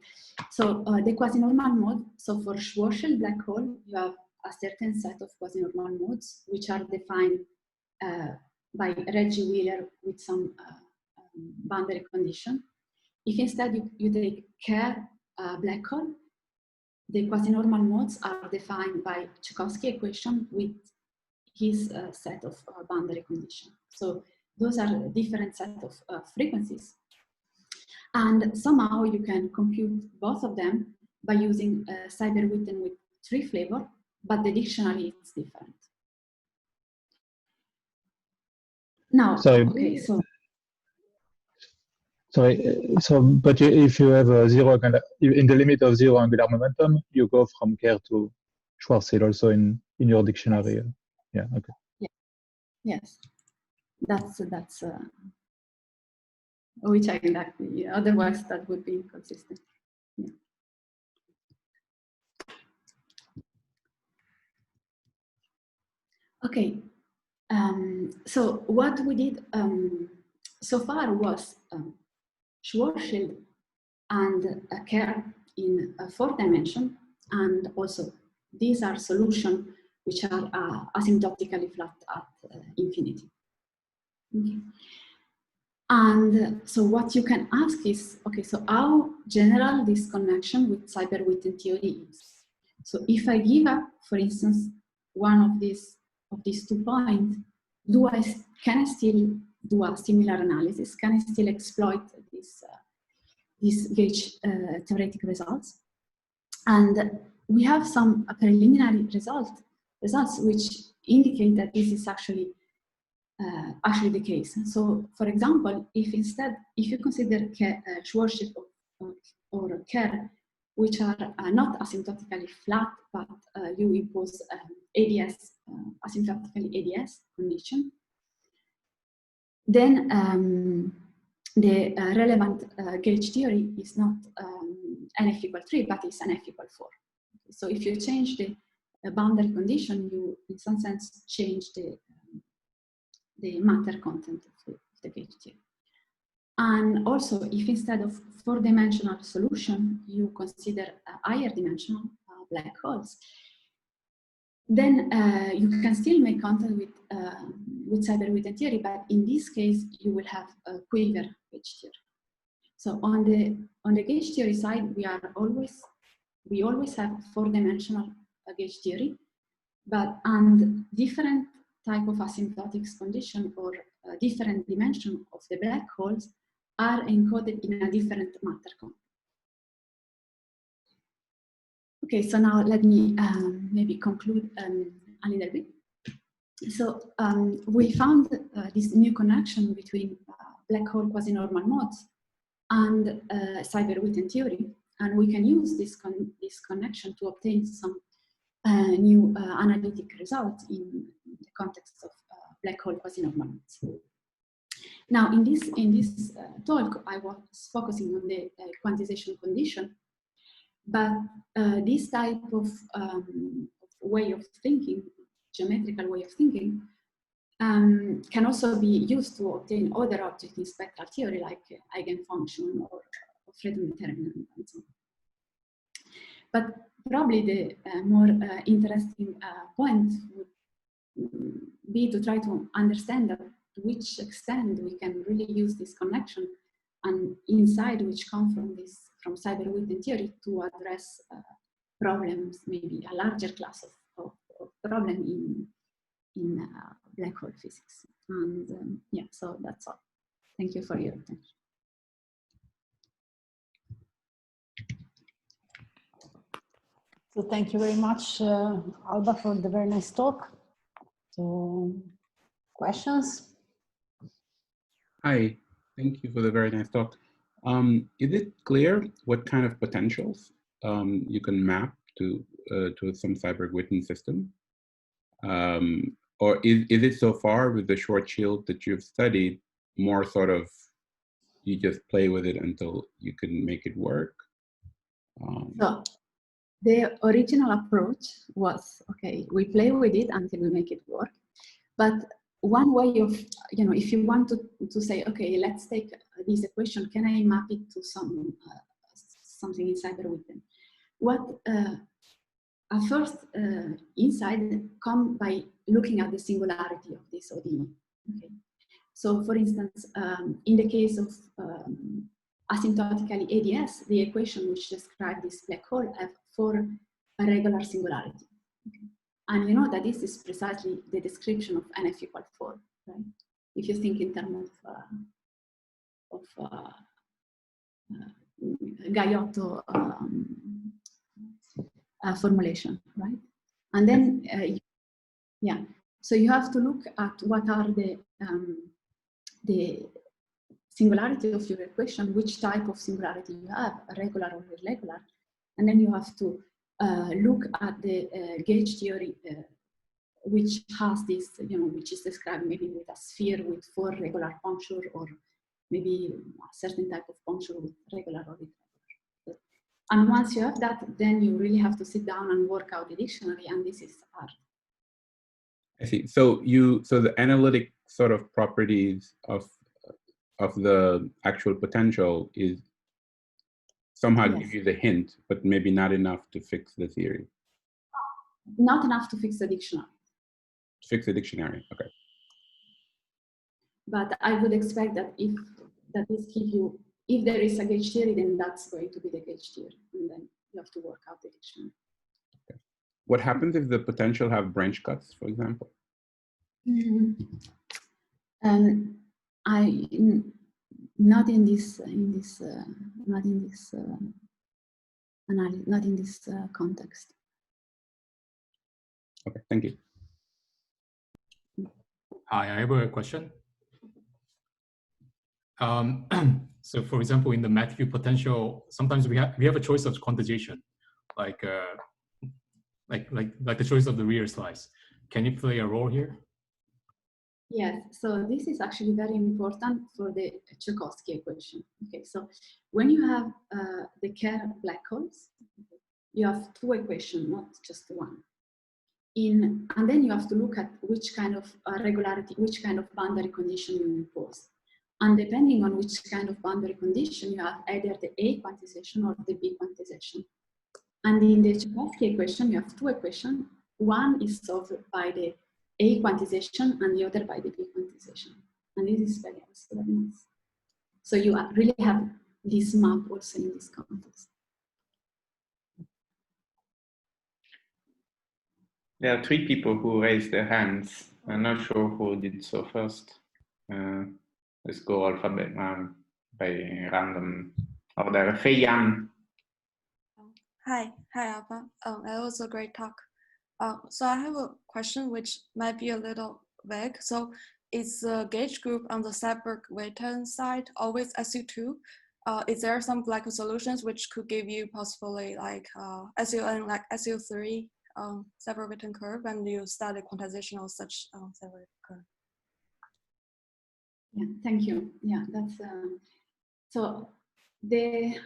Speaker 2: So the quasi-normal mode, so for Schwarzschild black hole, you have a certain set of quasi-normal modes, which are defined by Reggie Wheeler with some boundary condition. If instead you take Kerr black hole, the quasi-normal modes are defined by Tchaikovsky equation with his set of boundary condition. So those are a different set of frequencies. And somehow you can compute both of them by using Seiberg-Witten with 3 flavor, but the dictionary is different. Now,
Speaker 4: sorry,
Speaker 2: okay, so.
Speaker 4: Sorry, but if you have a 0 in the limit of 0 angular momentum, you go from Kerr to Schwarzschild also in your dictionary. Yeah, okay.
Speaker 2: Yeah. Yes, that's which I exactly, otherwise that would be inconsistent. Yeah. Okay, so what we did so far was Schwarzschild and Kerr in 4 dimensions, and also these are solutions which are asymptotically flat at infinity. Okay. And so what you can ask is, okay, so how general this connection with Seiberg-Witten theory is. So if I give up, for instance, one of these 2 points, can I still do a similar analysis? Can I still exploit these gauge theoretic results? And we have some preliminary results which indicate that this is actually actually the case. So, for example, if you consider Schwarzschild or Kerr, which are not asymptotically flat, but you impose ADS, asymptotically ADS condition, then the relevant gauge theory is not NF equal 3, but is NF equal 4. So if you change the boundary condition, you, in some sense, change the matter content of the gauge theory. And also, if instead of 4-dimensional solution, you consider higher dimensional black holes, then you can still make contact with Seiberg-Witten theory, but in this case, you will have a quiver gauge theory. So on the gauge theory side, we always have 4-dimensional gauge theory, and different type of asymptotic condition or different dimension of the black holes are encoded in a different matter content. Okay, so now let me maybe conclude a little bit. So we found this new connection between black hole quasi-normal modes and Seiberg-Witten theory, and we can use this connection to obtain some new analytic results in the context of black hole quasi-normal modes. Now, in this talk, I was focusing on the quantization condition, but this type of way of thinking, geometrical way of thinking, can also be used to obtain other objects in spectral theory, like eigenfunction or freedom determinant and so on. But probably the more interesting point would be to try to understand to which extent we can really use this connection and inside which come from Seiberg-Witten theory to address problems, maybe a larger class of problem in black hole physics. And yeah, so that's all. Thank you for your attention.
Speaker 1: So thank you very much, Alba, for the very nice talk. So, questions?
Speaker 5: Hi, thank you for the very nice talk. Is it clear what kind of potentials you can map to some Seiberg-Witten system? Or is it so far with the Schwarzschild that you've studied more sort of, you just play with it until you can make it work?
Speaker 2: So the original approach was, okay, we play with it until we make it work. But one way of, if you want to say, okay, let's take this equation, can I map it to something in Seiberg-Witten? What at first insight come by looking at the singularity of this ODE. Okay. So for instance, in the case of asymptotically ADS, the equation which describes this black hole have 4 regular singularity. Okay. And you know that this is precisely the description of NF equal 4, right? If you think in terms of Gaiotto formulation, right? And then, yeah, so you have to look at what are the singularity of your equation, which type of singularity you have, regular or irregular, and then you have to look at the gauge theory, which has this, which is described maybe with a sphere with 4 regular puncture, or maybe a certain type of puncture with regular or irregular. And once you have that, then you really have to sit down and work out the dictionary, and this is hard.
Speaker 5: I see. So the analytic sort of properties of the actual potential is somehow
Speaker 2: Yes.
Speaker 5: give you the hint, but maybe not enough to fix the theory.
Speaker 2: Not enough to fix the dictionary.
Speaker 5: To fix the dictionary, okay.
Speaker 2: But I would expect that if this gives you, if there is a gauge theory, then that's going to be the gauge theory, and then you have to work out the dictionary.
Speaker 5: Okay. What happens if the potential have branch cuts, for example?
Speaker 2: Not in this context.
Speaker 5: Okay, thank you.
Speaker 6: Hi, I have a question. So, for example, in the Matthew potential, sometimes we have a choice of quantization, like the choice of the real slice. Can it play a role here?
Speaker 2: Yes, so this is actually very important for the Tchaikovsky equation. Okay, so when you have the Kerr black holes, you have two equations, not just one. And then you have to look at which kind of regularity, which kind of boundary condition you impose. And depending on which kind of boundary condition, you have either the A quantization or the B quantization. And in the Tchaikovsky equation, you have two equations. One is solved by the A quantization and the other by the B quantization. And this is very nice. So you really have this map also in this context.
Speaker 3: There are three people who raised their hands. I'm not sure who did so first. Let's go alphabet by random order. Feiyan.
Speaker 7: Hi, Alba. That was a great talk. So I have a question which might be a little vague. So is the gauge group on the Seiberg-Witten side always SU2? Is there some black solutions which could give you possibly like SUN, like SU3 Seiberg-Witten curve, and you study quantization of such Seiberg curve?
Speaker 2: Yeah, thank you. Yeah, that's so the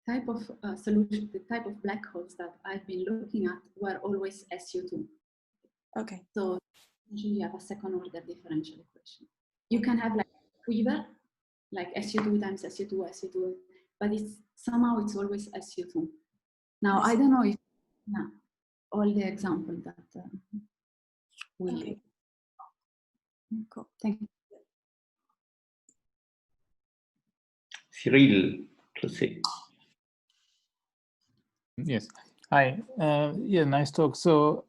Speaker 2: type of solution, the type of black holes that I've been looking at were always SU2.
Speaker 7: Okay.
Speaker 2: So you have a second order differential equation. You can have like quiver, like SU2 times SU2, SU2, but somehow it's always SU2. Now, I don't know if all the examples that will.
Speaker 7: Okay. Cool.
Speaker 2: Thank you.
Speaker 3: Cyril, proceed.
Speaker 4: Yes. Hi. Yeah, nice talk. So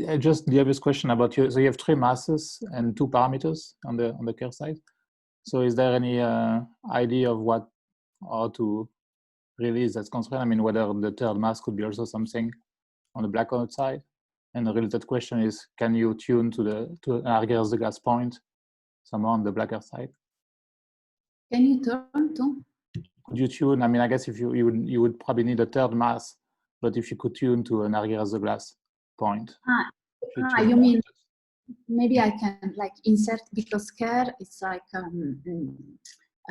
Speaker 4: I just the obvious question about you. So you have three masses and two parameters on the Kerr side. So is there any idea of how to release that constraint? I mean, whether the third mass could be also something on the black hole side? And the related question is, can you tune to an Argyres-Degas point somewhere on the blacker side?
Speaker 2: Can you turn to?
Speaker 4: Could you tune? I mean, I guess if you would probably need a third mass, but if you could tune to an Argyres-Degas point.
Speaker 2: You mean maybe I can like insert, because Kerr is like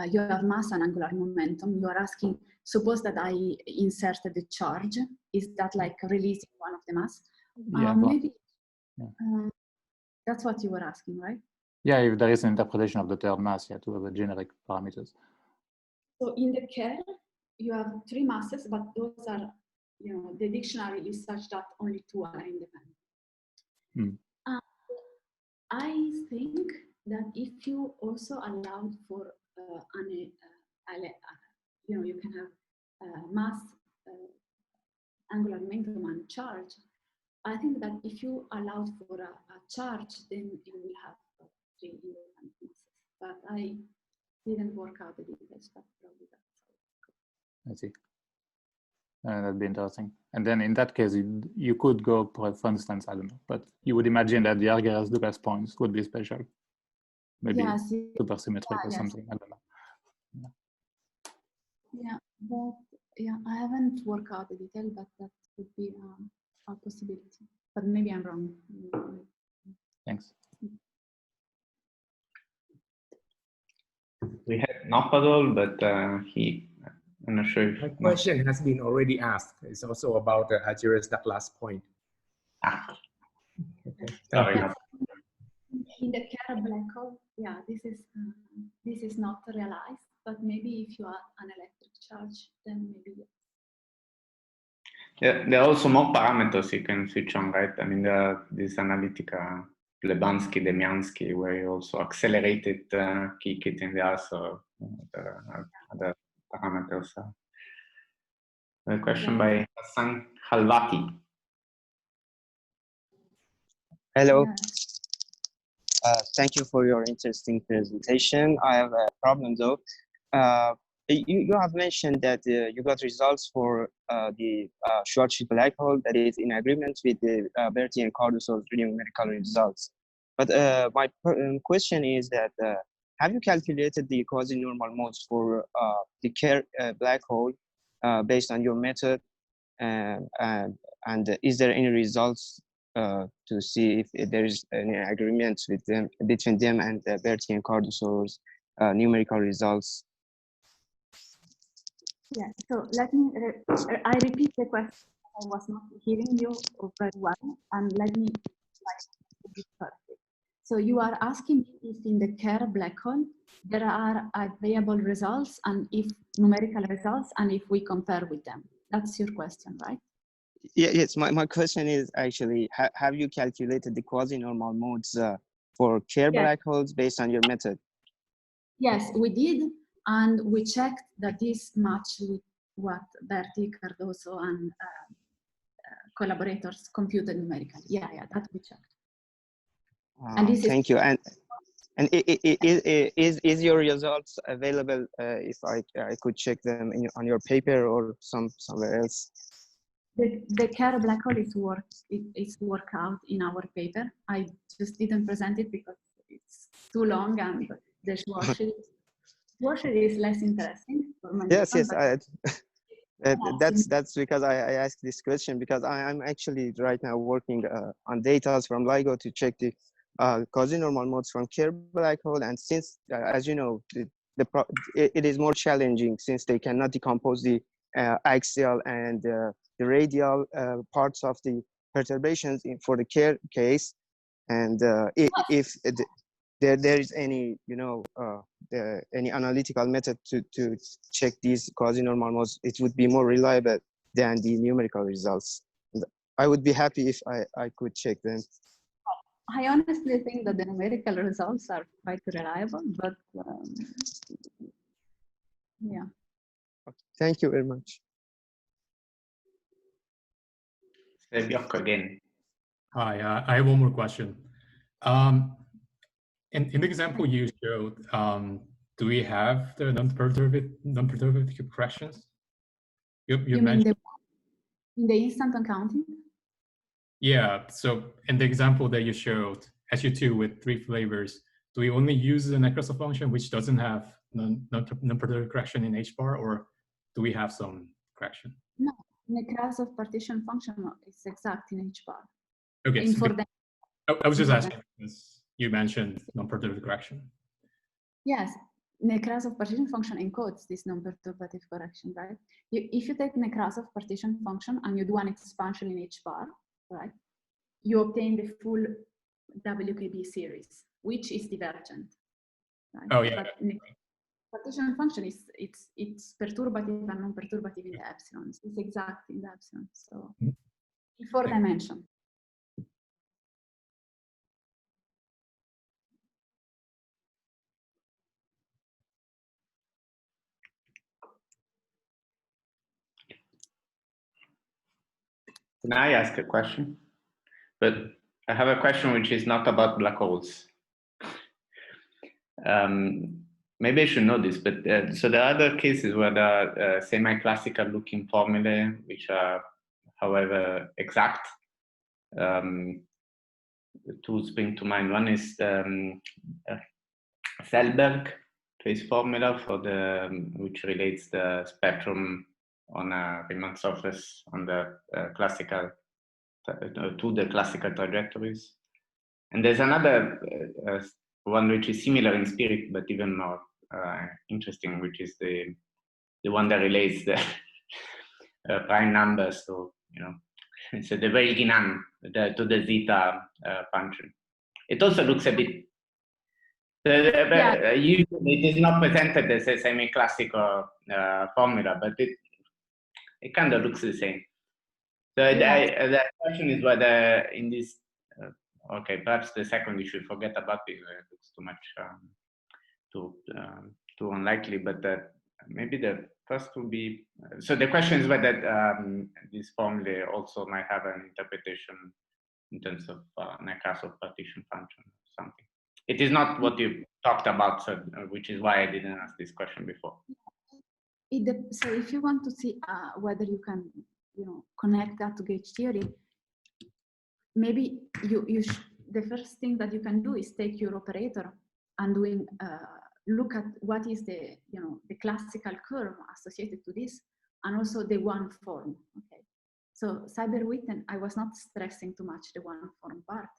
Speaker 2: you have mass and angular momentum. You are asking, suppose that I inserted the charge. Is that like releasing one of the mass?
Speaker 4: Yeah,
Speaker 2: maybe.
Speaker 4: Yeah.
Speaker 2: That's what you were asking, right?
Speaker 4: Yeah, if there is an interpretation of the third mass, yeah, to have a generic parameters.
Speaker 2: So in the Kerr, you have three masses, but those are, the dictionary is such that only two are independent. I think that if you also allowed for you can have mass, angular momentum, and charge. I think that if you allowed for a charge, then you will have three independent masses. But I didn't work out the details, but probably that's.
Speaker 4: I see. That'd be interesting. And then in that case, you could go, for instance, I don't know, but you would imagine that the Argyres-Degas points would be special. Maybe supersymmetric or something, I don't know.
Speaker 2: Yeah, but yeah, I haven't worked out the detail, but that would be a possibility. But maybe I'm wrong.
Speaker 4: Thanks.
Speaker 3: We had Nopadol, but I'm not sure if
Speaker 8: my question has been already asked. It's also about the Argyres-Douglas point.
Speaker 3: Okay. Sorry.
Speaker 2: Yeah. In the Kerr black hole, yeah, this is not realized, but maybe if you add an electric charge, then maybe.
Speaker 3: Yeah, there are also more parameters you can switch on, right? I mean, there are this Analytica, Lebansky, Demiansky, where you also accelerated Kikit in the so other parameters. A question by Hassan Halvati.
Speaker 9: Hello. Thank you for your interesting presentation. I have a problem though. You have mentioned that you got results for the Schwarzschild black hole that is in agreement with the Berti and Cardusov's numerical results. But my question is that have you calculated the quasi-normal modes for the Kerr black hole based on your method? And is there any results to see if there is any agreements with them between them and Berti and Cardoso's numerical results?
Speaker 2: Yeah, so let me, I repeat the question. I was not hearing you very well, and let me try to be perfect. So you are asking if in the Kerr black hole, there are agreeable results and if numerical results, and if we compare with them. That's your question, right?
Speaker 9: Yeah, yes, my question is actually, have you calculated the quasi-normal modes for Kerr black holes based on your method?
Speaker 2: Yes, we did, and we checked that this matched with what Berti, Cardoso, and collaborators computed numerically. Yeah, that we checked. And this
Speaker 9: thank you. And is your results available if I could check them on your paper or somewhere else?
Speaker 2: The Kerr black hole is worked out in our paper. I just didn't present it because it's too long and the Schwarzschild is less interesting for many
Speaker 9: Yes,
Speaker 2: people,
Speaker 9: yes. That's because I asked this question because I'm actually right now working on data from LIGO to check the quasi-normal modes from Kerr black hole, and since as you know it is more challenging since they cannot decompose the axial and the radial parts of the perturbations for the Kerr case, and if there is any any analytical method to check these quasi-normal modes, it would be more reliable than the numerical results. And I would be happy if I could check them.
Speaker 2: I honestly think that the numerical results are quite reliable, but yeah.
Speaker 9: Thank you very much.
Speaker 3: Björk again.
Speaker 6: Hi, I have one more question. In the example you showed, do we have the non-perturbative corrections? You mentioned
Speaker 2: in the instant uncounting?
Speaker 6: Yeah, so in the example that you showed, SU2 with 3 flavors, do we only use the Nekrasov function which doesn't have non-perturbative correction in H bar, or do we have some correction?
Speaker 2: No, Nekrasov partition function is exact in H bar.
Speaker 6: Okay, so I was just asking because you mentioned non-perturbative correction.
Speaker 2: Yes, Nekrasov partition function encodes this non-perturbative correction, right? If you take Nekrasov partition function and you do an expansion in H bar, right, you obtain the full WKB series, which is divergent. Right?
Speaker 6: Oh yeah.
Speaker 2: But partition function is it's perturbative and non-perturbative in the epsilons. It's exact in the epsilon. So in 4 dimensions.
Speaker 3: Can I ask a question? But I have a question which is not about black holes. Maybe I should know this, but so there are other cases where there are semi-classical looking formulae, which are, however, exact. Two spring to mind. One is Seiberg trace formula for which relates the spectrum on a Riemann surface on the classical to the classical trajectories. And there's another one which is similar in spirit, but even more interesting, which is the one that relates the prime numbers to, so the Velginan to the zeta function. It also looks a bit. Usually it is not presented as a semi-classical formula, but it kind of looks the same. So the question is whether in this, okay, perhaps the second we should forget about it. It looks too much, too unlikely. But maybe the first will be. So the question is whether this formula also might have an interpretation in terms of Nekrasov partition function or something. It is not what you talked about, so, which is why I didn't ask this question before.
Speaker 2: So if you want to see whether you can, connect that to gauge theory, maybe the first thing that you can do is take your operator and doing look at what is the the classical curve associated to this, and also the one form. Okay, so Seiberg-Witten, I was not stressing too much the one form part,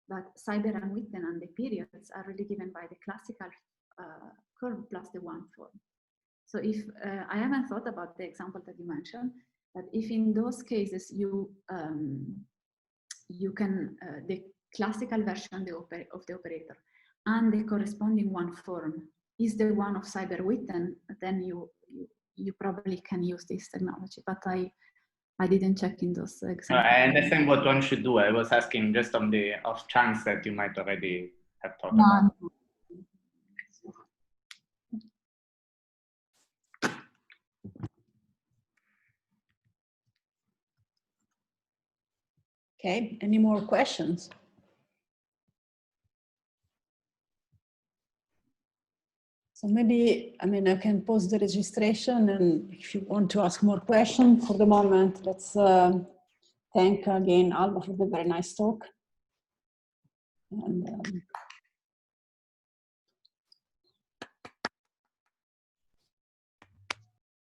Speaker 2: but Seiberg and Witten and the periods are really given by the classical curve plus the one form. So if I haven't thought about the example that you mentioned, but if in those cases you can the classical version of the operator and the corresponding one form is the one of Seiberg-Witten, then you probably can use this technology. But I didn't check in those examples.
Speaker 3: I understand what one should do. I was asking just on the off chance that you might already have thought about.
Speaker 1: Okay, any more questions? So maybe, I mean, I can pause the registration, and if you want to ask more questions, for the moment, let's thank again Alba for the very nice talk. And